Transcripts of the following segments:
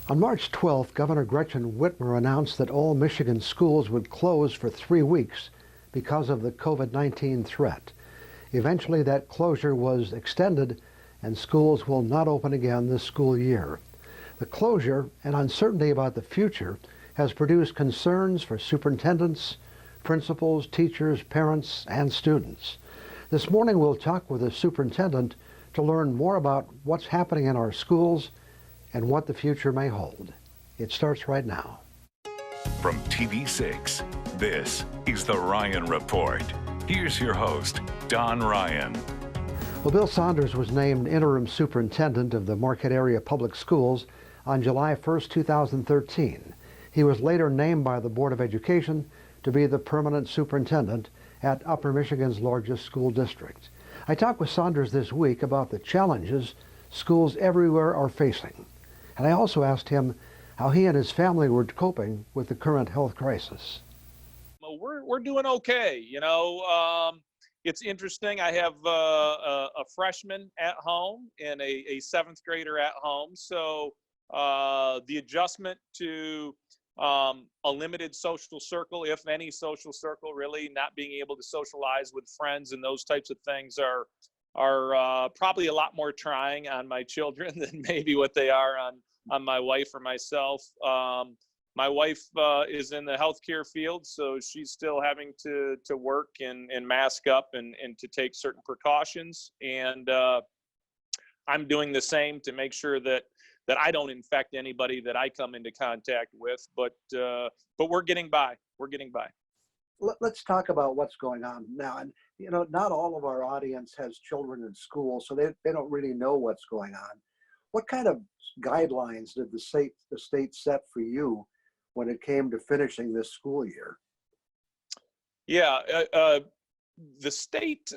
On March 12th, Governor Gretchen Whitmer announced that all Michigan schools would close for 3 weeks because of the COVID-19 threat. Eventually, that closure was extended and schools will not open again this school year. The closure and uncertainty about the future has produced concerns for superintendents, principals, teachers, parents, and students. This morning, we'll talk with the superintendent to learn more about what's happening in our schools and what the future may hold. It starts right now. From TV6, this is The Ryan Report. Here's your host, Don Ryan. Well, Bill Saunders was named interim superintendent of the Marquette Area Public Schools on July 1st, 2013. He was later named by the Board of Education to be the permanent superintendent at Upper Michigan's largest school district. I talked with Saunders this week about the challenges schools everywhere are facing. And I also asked him how he and his family were coping with the current health crisis. Well, we're doing okay. It's interesting. I have a freshman at home and a seventh grader at home. So the adjustment to a limited social circle, if any social circle, really not being able to socialize with friends and those types of things are probably a lot more trying on my children than maybe what they are on my wife or myself. My wife is in the healthcare field, so she's still having to work and mask up and to take certain precautions. And I'm doing the same to make sure that I don't infect anybody that I come into contact with. But we're getting by. We're getting by. Let's talk about what's going on now. And not all of our audience has children in school, so they don't really know what's going on. What kind of guidelines did the state set for you when it came to finishing this school year? Yeah, the state,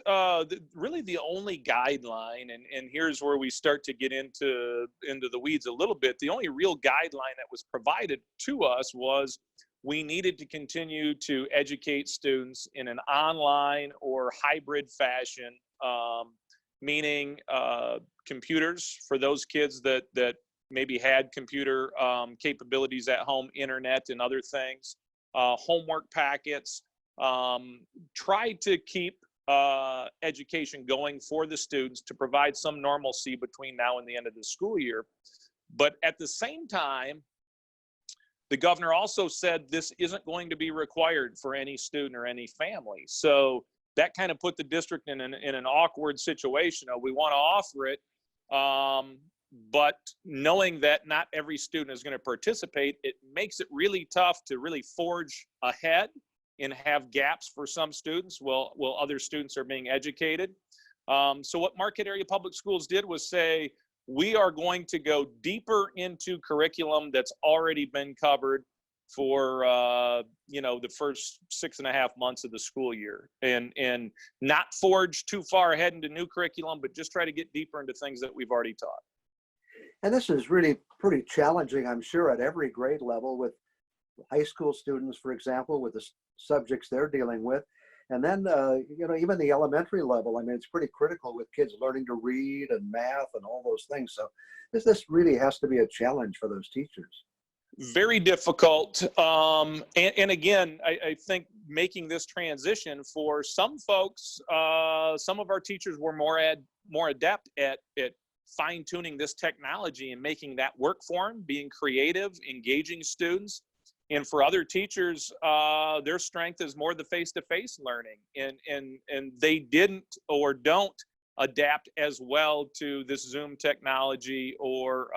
really the only guideline, and here's where we start to get into the weeds a little bit. The only real guideline that was provided to us was we needed to continue to educate students in an online or hybrid fashion, meaning computers for those kids that maybe had computer capabilities at home, internet and other things, homework packets, try to keep education going for the students to provide some normalcy between now and the end of the school year. But at the same time, the governor also said this isn't going to be required for any student or any family. So that kind of put the district in an awkward situation. We want to offer it, but knowing that not every student is going to participate, it makes it really tough to really forge ahead and have gaps for some students while other students are being educated. So what Marquette Area Public Schools did was say, we are going to go deeper into curriculum that's already been covered for the first 6.5 months of the school year, and not forge too far ahead into new curriculum, but just try to get deeper into things that we've already taught. And this is really pretty challenging, I'm sure, at every grade level, with high school students, for example, with the subjects they're dealing with. And then, even the elementary level, I mean, it's pretty critical with kids learning to read and math and all those things. So this really has to be a challenge for those teachers. Very difficult. And again, I think making this transition for some folks, some of our teachers were more adept at fine-tuning this technology and making that work for them, being creative, engaging students. And for other teachers, their strength is more the face-to-face learning, and they didn't or don't adapt as well to this Zoom technology or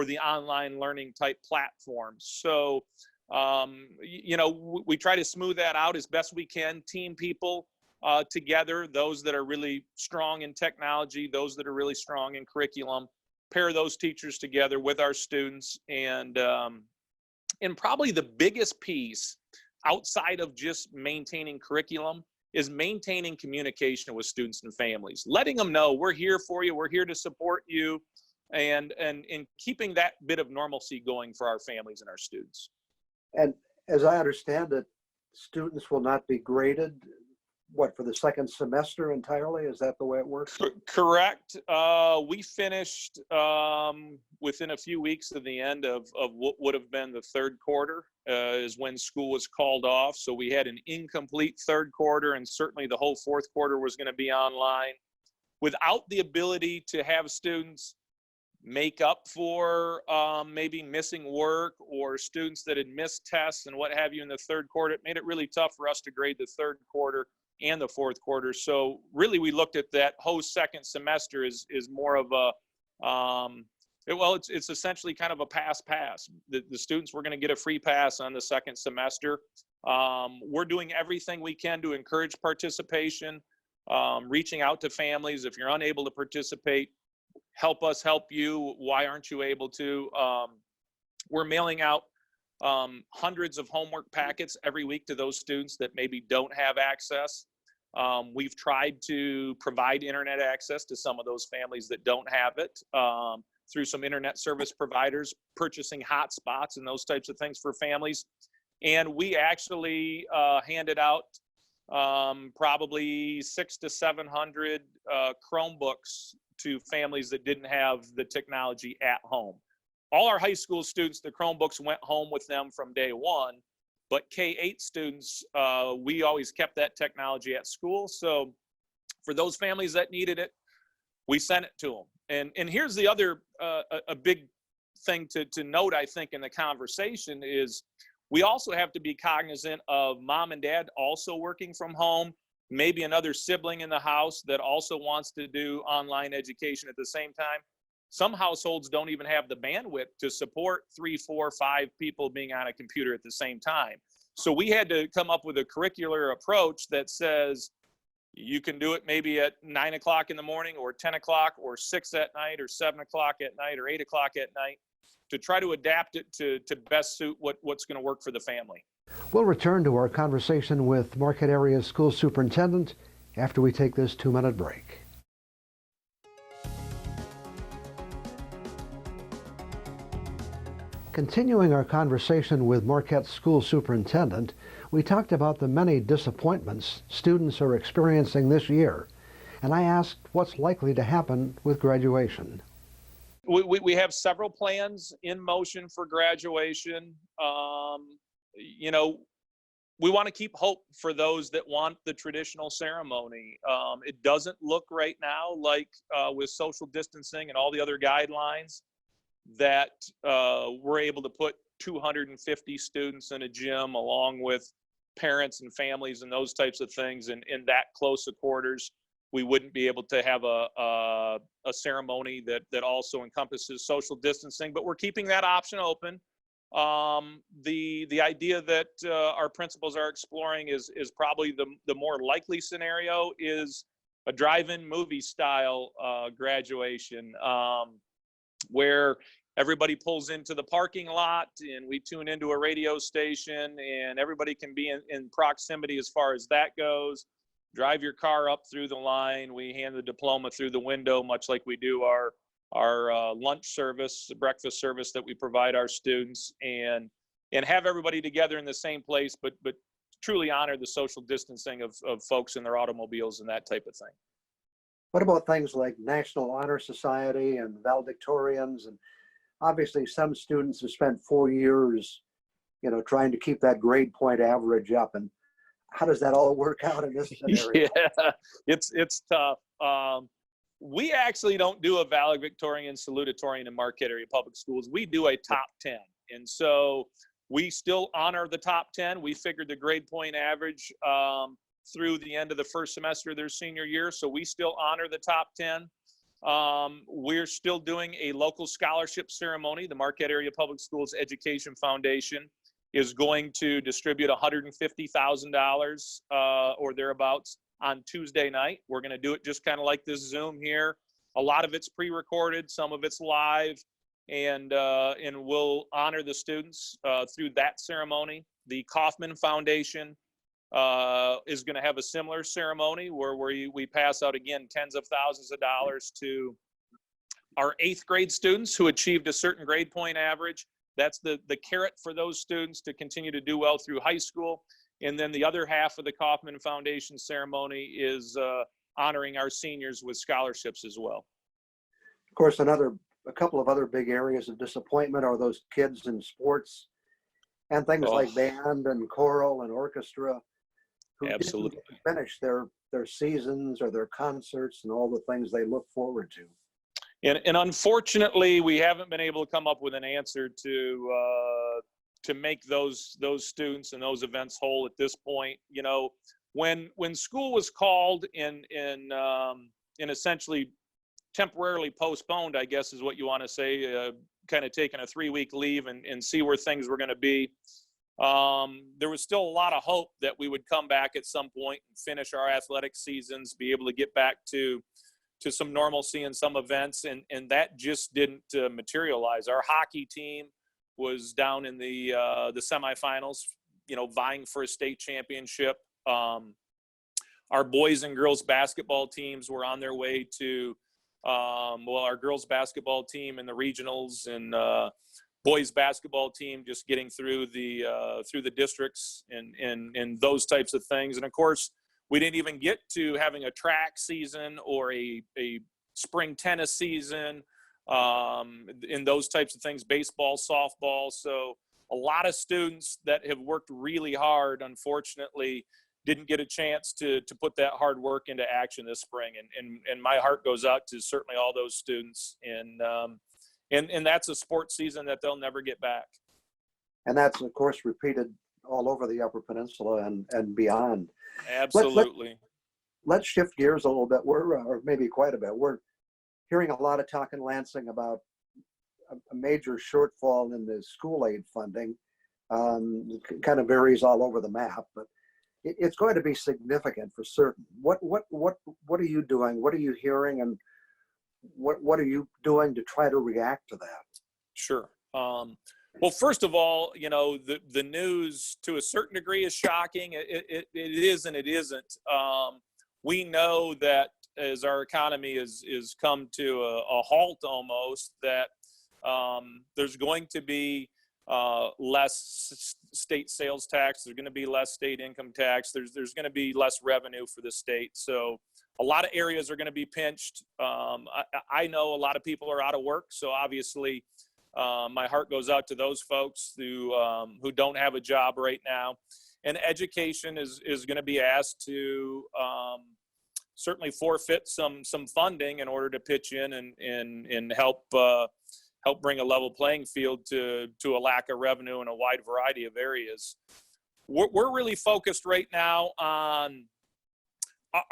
the online learning type platforms. So, we try to smooth that out as best we can, team people together, those that are really strong in technology, those that are really strong in curriculum, pair those teachers together with our students. And probably the biggest piece outside of just maintaining curriculum is maintaining communication with students and families, letting them know we're here for you, we're here to support you, and keeping that bit of normalcy going for our families and our students. And as I understand it, students will not be graded what, for the second semester entirely? Is that the way it works? Correct. We finished within a few weeks of the end of what would have been the third quarter is when school was called off. So we had an incomplete third quarter, and certainly the whole fourth quarter was going to be online. Without the ability to have students make up for maybe missing work or students that had missed tests and what have you in the third quarter, it made it really tough for us to grade the third quarter and the fourth quarter. So really we looked at that whole second semester is more of a, it's essentially kind of a pass. The students were going to get a free pass on the second semester. We're doing everything we can to encourage participation, reaching out to families. If you're unable to participate, help us help you. Why aren't you able to? We're mailing out hundreds of homework packets every week to those students that maybe don't have access. We've tried to provide internet access to some of those families that don't have it through some internet service providers, purchasing hotspots and those types of things for families. And we actually handed out probably 600 to 700 Chromebooks to families that didn't have the technology at home. All our high school students, the Chromebooks went home with them from day one, but K-8 students, we always kept that technology at school. So for those families that needed it, we sent it to them. And here's the other, a big thing to note, I think, in the conversation is we also have to be cognizant of mom and dad also working from home, maybe another sibling in the house that also wants to do online education at the same time. Some households don't even have the bandwidth to support 3, 4, 5 people being on a computer at the same time. So we had to come up with a curricular approach that says you can do it maybe at 9 o'clock in the morning or 10 o'clock or 6 at night or 7 o'clock at night or 8 o'clock at night to try to adapt it to best suit what's going to work for the family. We'll return to our conversation with Marquette Area School Superintendent after we take this 2-minute break. Continuing our conversation with Marquette School Superintendent, we talked about the many disappointments students are experiencing this year, and I asked what's likely to happen with graduation. We have several plans in motion for graduation. You know, we want to keep hope for those that want the traditional ceremony. It doesn't look right now like with social distancing and all the other guidelines that we're able to put 250 students in a gym along with parents and families and those types of things in that close of quarters. We wouldn't be able to have a ceremony that also encompasses social distancing, but we're keeping that option open. The idea that our principals are exploring is probably the more likely scenario is a drive-in movie style graduation where everybody pulls into the parking lot and we tune into a radio station and everybody can be in proximity as far as that goes. Drive your car up through the line. We hand the diploma through the window, much like we do our lunch service, breakfast service that we provide our students, and have everybody together in the same place, but truly honor the social distancing of folks in their automobiles and that type of thing. What about things like National Honor Society and valedictorians? And obviously some students have spent 4 years, trying to keep that grade point average up. And how does that all work out in this scenario? Yeah, it's tough. We actually don't do a valedictorian, salutatorian in Marquette Area Public Schools. We do a top 10. And so we still honor the top 10. We figured the grade point average through the end of the first semester of their senior year. So we still honor the top 10. We're still doing a local scholarship ceremony. The Marquette Area Public Schools Education Foundation is going to distribute $150,000 or thereabouts on Tuesday night. We're going to do it just kind of like this Zoom here. A lot of it's pre-recorded, some of it's live, and we'll honor the students through that ceremony. The Kauffman Foundation is going to have a similar ceremony where we pass out, again, tens of thousands of dollars to our 8th grade students who achieved a certain grade point average. That's the carrot for those students to continue to do well through high school. And then the other half of the Kauffman Foundation ceremony is honoring our seniors with scholarships as well. Of course, a couple of other big areas of disappointment are those kids in sports and things like band and choral and orchestra who Absolutely didn't finish their seasons or their concerts and all the things they look forward to. And unfortunately, we haven't been able to come up with an answer to make those students and those events whole at this point. You know, when school was called and essentially temporarily postponed, I guess is what you want to say, kind of taking a 3-week leave and see where things were going to be. There was still a lot of hope that we would come back at some point and finish our athletic seasons, be able to get back to some normalcy in some events, and that just didn't materialize. Our hockey team was down in the semifinals, you know, vying for a state championship. Our boys and girls basketball teams were on their way to, our girls basketball team in the regionals and boys basketball team just getting through the districts and those types of things. And of course, we didn't even get to having a track season or a spring tennis season, in those types of things, baseball, softball. So a lot of students that have worked really hard, unfortunately, didn't get a chance to put that hard work into action this spring. And my heart goes out to certainly all those students. And that's a sports season that they'll never get back. And that's, of course, repeated all over the Upper Peninsula and beyond. Absolutely. Let's shift gears a little bit. Or maybe quite a bit. We're hearing a lot of talk in Lansing about a major shortfall in the school aid funding. It kind of varies all over the map, but it's going to be significant for certain. What are you doing? What are you hearing? And what are you doing to try to react to that? Sure. Well, first of all, you know, the news to a certain degree is shocking. It is and it isn't. We know that as our economy is come to a halt almost, that there's going to be less state sales tax. There's going to be less state income tax. There's going to be less revenue for the state. So a lot of areas are going to be pinched. I know a lot of people are out of work. So obviously, my heart goes out to those folks who don't have a job right now. And education is going to be asked to certainly forfeit some funding in order to pitch in and help bring a level playing field to a lack of revenue in a wide variety of areas. We're really focused right now on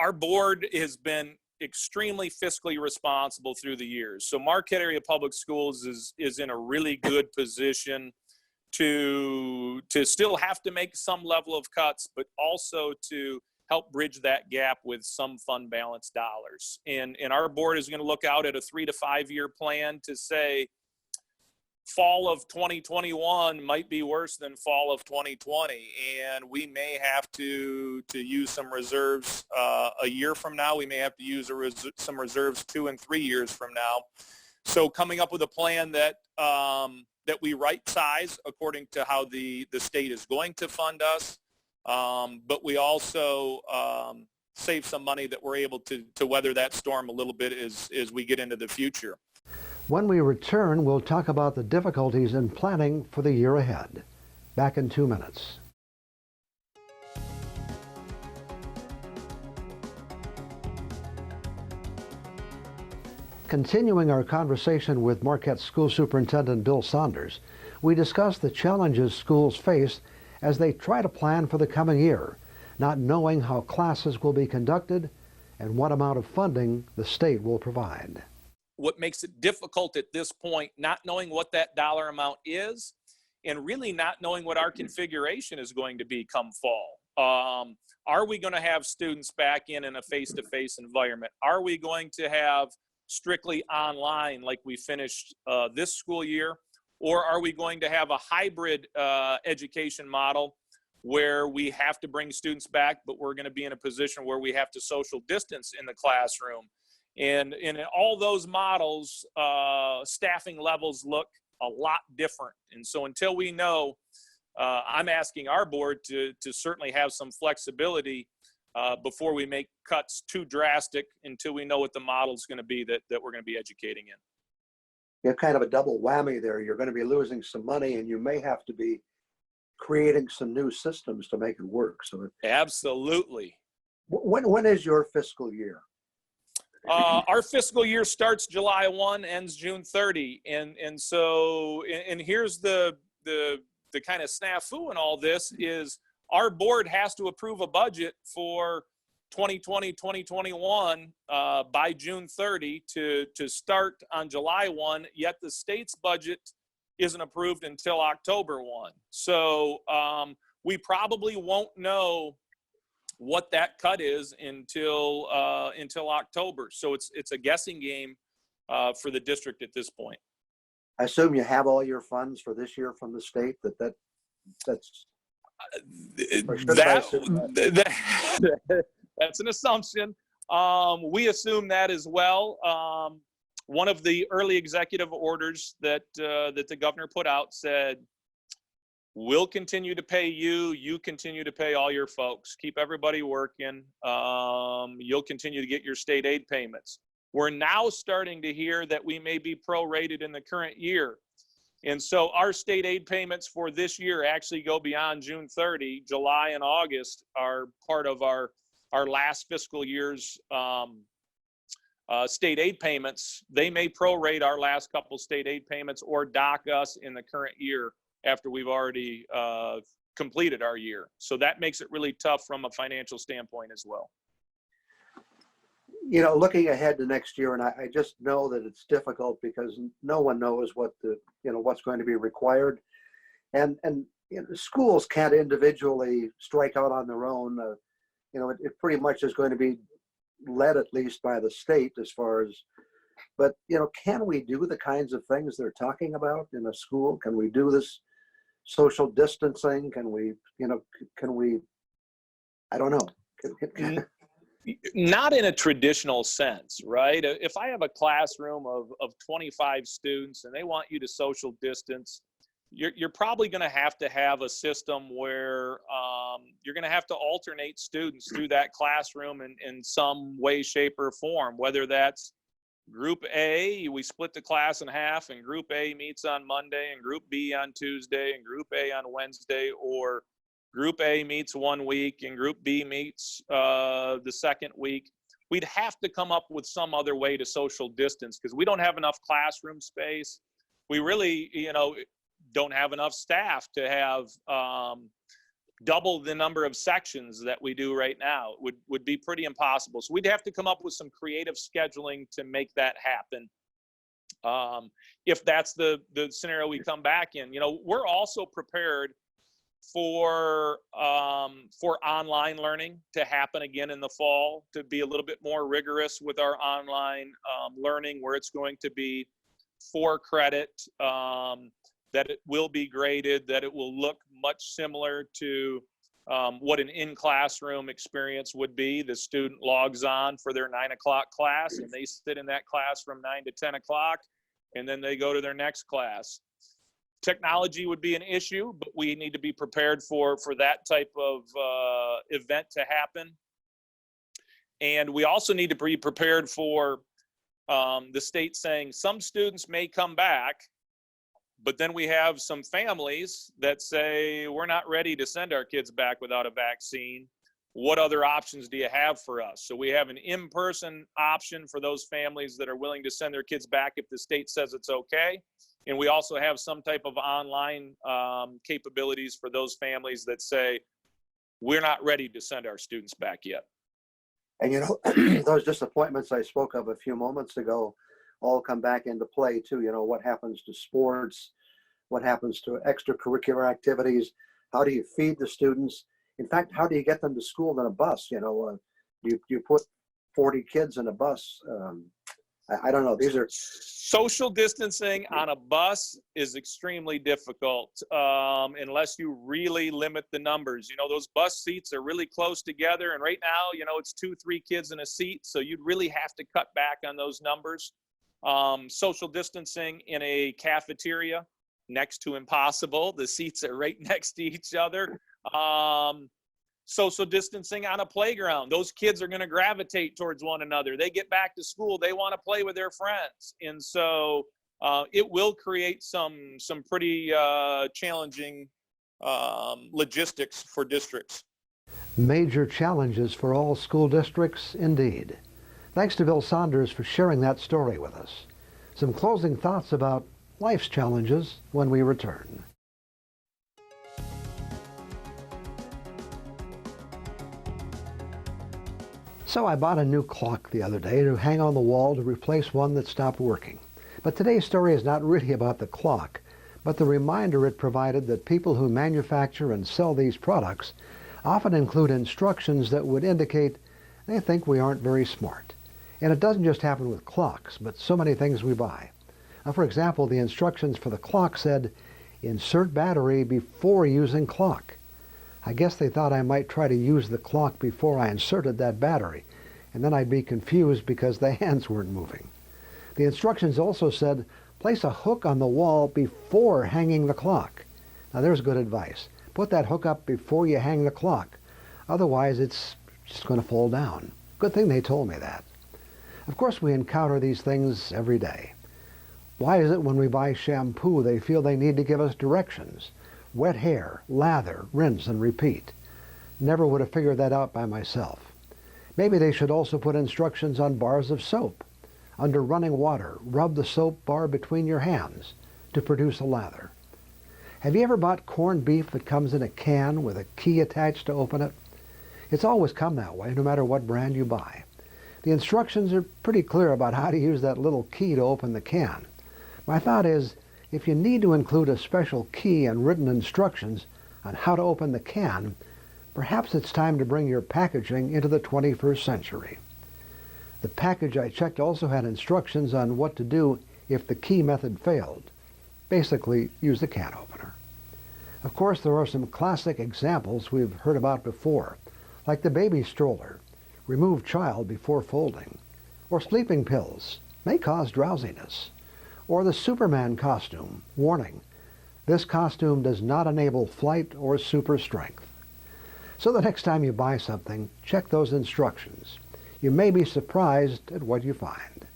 our board has been extremely fiscally responsible through the years. So Marquette Area Public Schools is in a really good position to still have to make some level of cuts, but also to help bridge that gap with some fund balance dollars. And our board is going to look out at a 3 to 5 year plan to say fall of 2021 might be worse than fall of 2020. And we may have to use some reserves a year from now. We may have to use some reserves 2 and 3 years from now. So coming up with a plan that we right size according to how the state is going to fund us. But we also save some money that we're able to weather that storm a little bit as we get into the future. When we return, we'll talk about the difficulties in planning for the year ahead. Back in 2 minutes. Continuing our conversation with Marquette School Superintendent Bill Saunders, we discuss the challenges schools face as they try to plan for the coming year, not knowing how classes will be conducted and what amount of funding the state will provide. What makes it difficult at this point, not knowing what that dollar amount is, and really not knowing what our configuration is going to be come fall. Are we going to have students back in a face-to-face environment? Are we going to have strictly online like we finished this school year? Or are we going to have a hybrid education model where we have to bring students back, but we're going to be in a position where we have to social distance in the classroom? And in all those models, staffing levels look a lot different. And so until we know I'm asking our board to certainly have some flexibility before we make cuts too drastic until we know what the model is going to be that we're going to be educating in. You have kind of a double whammy there. You're going to be losing some money, and you may have to be creating some new systems to make it work. So absolutely. When is your fiscal year? Our fiscal year starts July 1, ends June 30, and here's the kind of snafu in all this is our board has to approve a budget for 2020, 2021 by June 30 to start on July 1, yet the state's budget isn't approved until October 1. So we probably won't know what that cut is until October. So it's a guessing game for the district at this point. I assume you have all your funds for this year from the state. That's that's an assumption. We assume that as well. One of the early executive orders that the governor put out said, we'll continue to pay you. You continue to pay all your folks. Keep everybody working. You'll continue to get your state aid payments. We're now starting to hear that we may be prorated in the current year. And so our state aid payments for this year actually go beyond June 30. July and August are part of our last fiscal year's state aid payments. They may prorate our last couple state aid payments or dock us in the current year after we've already completed our year. So that makes it really tough from a financial standpoint as well. You know, looking ahead to next year, and I just know that it's difficult because no one knows what's going to be required, and schools can't individually strike out on their own. It pretty much is going to be led at least by the state as far as. But can we do the kinds of things they're talking about in a school? Can we do this social distancing? Can we? I don't know. Not in a traditional sense, right? If I have a classroom of 25 students and they want you to social distance, you're probably going to have a system where you're going to have to alternate students through that classroom in some way, shape, or form, whether that's Group A, we split the class in half, and Group A meets on Monday, and Group B on Tuesday, and Group A on Wednesday, or Group A meets 1 week and Group B meets the second week. We'd have to come up with some other way to social distance because we don't have enough classroom space. We really, don't have enough staff to have double the number of sections that we do right now. It would be pretty impossible. So we'd have to come up with some creative scheduling to make that happen. If that's the scenario we come back in, we're also prepared for online learning to happen again in the fall, to be a little bit more rigorous with our online learning, where it's going to be for credit, that it will be graded, that it will look much similar to what an in-classroom experience would be. The student logs on for their 9 o'clock class and they sit in that class from 9 to 10 o'clock, and then they go to their next class. Technology would be an issue, but we need to be prepared for that type of event to happen. And we also need to be prepared for the state saying some students may come back, but then we have some families that say, we're not ready to send our kids back without a vaccine. What other options do you have for us? So we have an in-person option for those families that are willing to send their kids back if the state says it's okay. And we also have some type of online capabilities for those families that say, we're not ready to send our students back yet. And those disappointments I spoke of a few moments ago all come back into play too. What happens to sports? What happens to extracurricular activities? How do you feed the students? In fact, how do you get them to school in a bus? You put 40 kids in a bus. I don't know. These are social distancing on a bus is extremely difficult unless you really limit the numbers. Those bus seats are really close together, and right now, it's 2-3 kids in a seat, so you'd really have to cut back on those numbers. Social distancing in a cafeteria next to impossible. The seats are right next to each other. Social distancing on a playground. Those kids are going to gravitate towards one another. They get back to school. They want to play with their friends. And so it will create some pretty challenging logistics for districts. Major challenges for all school districts, indeed. Thanks to Bill Saunders for sharing that story with us. Some closing thoughts about life's challenges when we return. So I bought a new clock the other day to hang on the wall to replace one that stopped working. But today's story is not really about the clock, but the reminder it provided that people who manufacture and sell these products often include instructions that would indicate they think we aren't very smart. And it doesn't just happen with clocks, but so many things we buy. Now, for example, the instructions for the clock said, insert battery before using clock. I guess they thought I might try to use the clock before I inserted that battery, and then I'd be confused because the hands weren't moving. The instructions also said, place a hook on the wall before hanging the clock. Now there's good advice. Put that hook up before you hang the clock. Otherwise, it's just going to fall down. Good thing they told me that. Of course, we encounter these things every day. Why is it when we buy shampoo, they feel they need to give us directions? Wet hair, lather, rinse, and repeat. Never would have figured that out by myself. Maybe they should also put instructions on bars of soap. Under running water, rub the soap bar between your hands to produce a lather. Have you ever bought corned beef that comes in a can with a key attached to open it? It's always come that way, no matter what brand you buy. The instructions are pretty clear about how to use that little key to open the can. My thought is, if you need to include a special key and written instructions on how to open the can, perhaps it's time to bring your packaging into the 21st century. The package I checked also had instructions on what to do if the key method failed. Basically, use the can opener. Of course, there are some classic examples we've heard about before, like the baby stroller, remove child before folding, or sleeping pills may cause drowsiness, or the Superman costume, warning, this costume does not enable flight or super strength. So the next time you buy something, check those instructions. You may be surprised at what you find.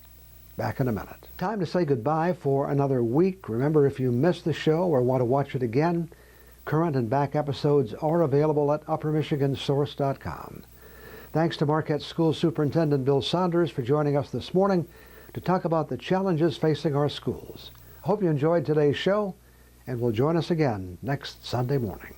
Back in a minute. Time to say goodbye for another week. Remember, if you missed the show or want to watch it again, current and back episodes are available at uppermichigansource.com. Thanks to Marquette School Superintendent Bill Saunders for joining us this morning to talk about the challenges facing our schools. I hope you enjoyed today's show, and will join us again next Sunday morning.